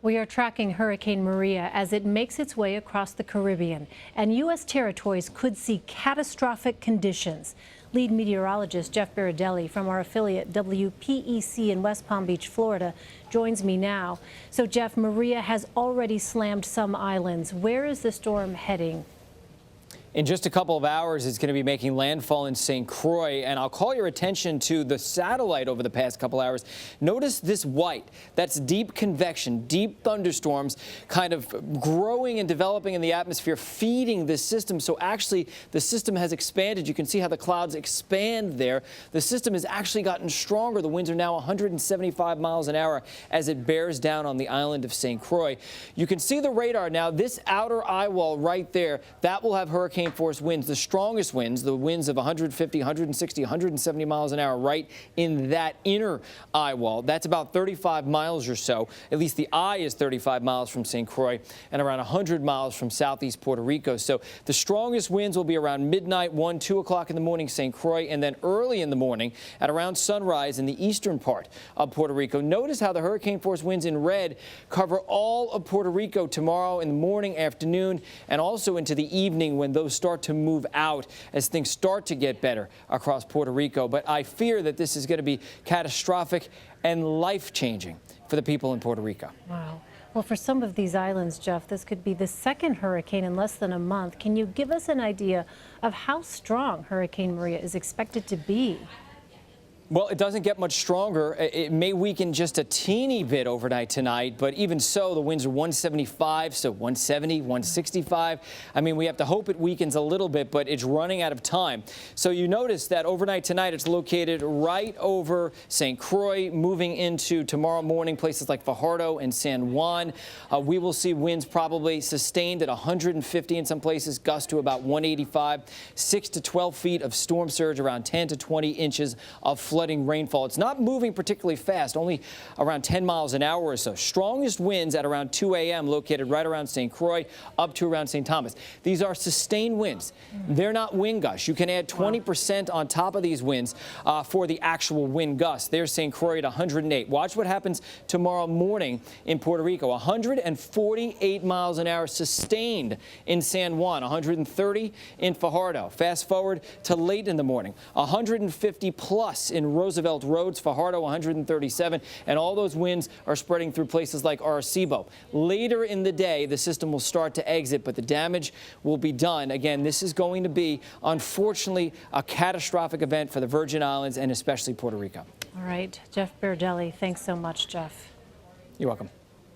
We are tracking Hurricane Maria as it makes its way across the Caribbean, and U.S. territories could see catastrophic conditions. Lead meteorologist Jeff Berardelli from our affiliate WPEC in West Palm Beach, Florida, joins me now. So, Jeff, Maria has already slammed some islands. Where is the storm heading? In just a couple of hours, it's going to be making landfall in St. Croix, and I'll call your attention to the satellite over the past couple hours. Notice this white. That's deep convection, deep thunderstorms kind of growing and developing in the atmosphere, feeding this system. So actually, the system has expanded. You can see how the clouds expand there. The system has actually gotten stronger. The winds are now 175 miles an hour as it bears down on the island of St. Croix. You can see the radar now. This outer eye wall right there, that will have hurricane force winds, the strongest winds, the winds of 150, 160, 170 miles an hour right in that inner eye wall. That's about 35 miles or so. At least the eye is 35 miles from St. Croix and around 100 miles from southeast Puerto Rico. So the strongest winds will be around midnight, 1, 2 o'clock in the morning, St. Croix, and then early in the morning at around sunrise in the eastern part of Puerto Rico. Notice how the hurricane force winds in red cover all of Puerto Rico tomorrow in the morning, afternoon, and also into the evening when those start to move out as things start to get better across Puerto Rico. But I fear that this is going to be catastrophic and life-changing for the people in Puerto Rico. Wow. Well, for some of these islands, Jeff, this could be the second hurricane in less than a month. Can you give us an idea of how strong Hurricane Maria is expected to be? Well, it doesn't get much stronger. It may weaken just a teeny bit overnight tonight, but even so, the winds are 175, so 170, 165. I mean, we have to hope it weakens a little bit, but it's running out of time. So you notice that overnight tonight, it's located right over St. Croix, moving into tomorrow morning, places like Fajardo and San Juan. We will see winds probably sustained at 150 in some places, gusts to about 185, 6 to 12 feet of storm surge, around 10 to 20 inches of flooding rainfall. It's not moving particularly fast, only around 10 miles an hour or so. Strongest winds at around 2 a.m. located right around St. Croix up to around St. Thomas. These are sustained winds. They're not wind gusts. You can add 20% on top of these winds for the actual wind gusts. There's St. Croix at 108. Watch what happens tomorrow morning in Puerto Rico. 148 miles an hour sustained in San Juan, 130 in Fajardo. Fast forward to late in the morning, 150 plus in Roosevelt Roads, Fajardo 137, and all those winds are spreading through places like Arecibo. Later in the day, the system will start to exit, but the damage will be done. Again, this is going to be, unfortunately, a catastrophic event for the Virgin Islands and especially Puerto Rico. All right, Jeff Berardelli, thanks so much, Jeff. You're welcome.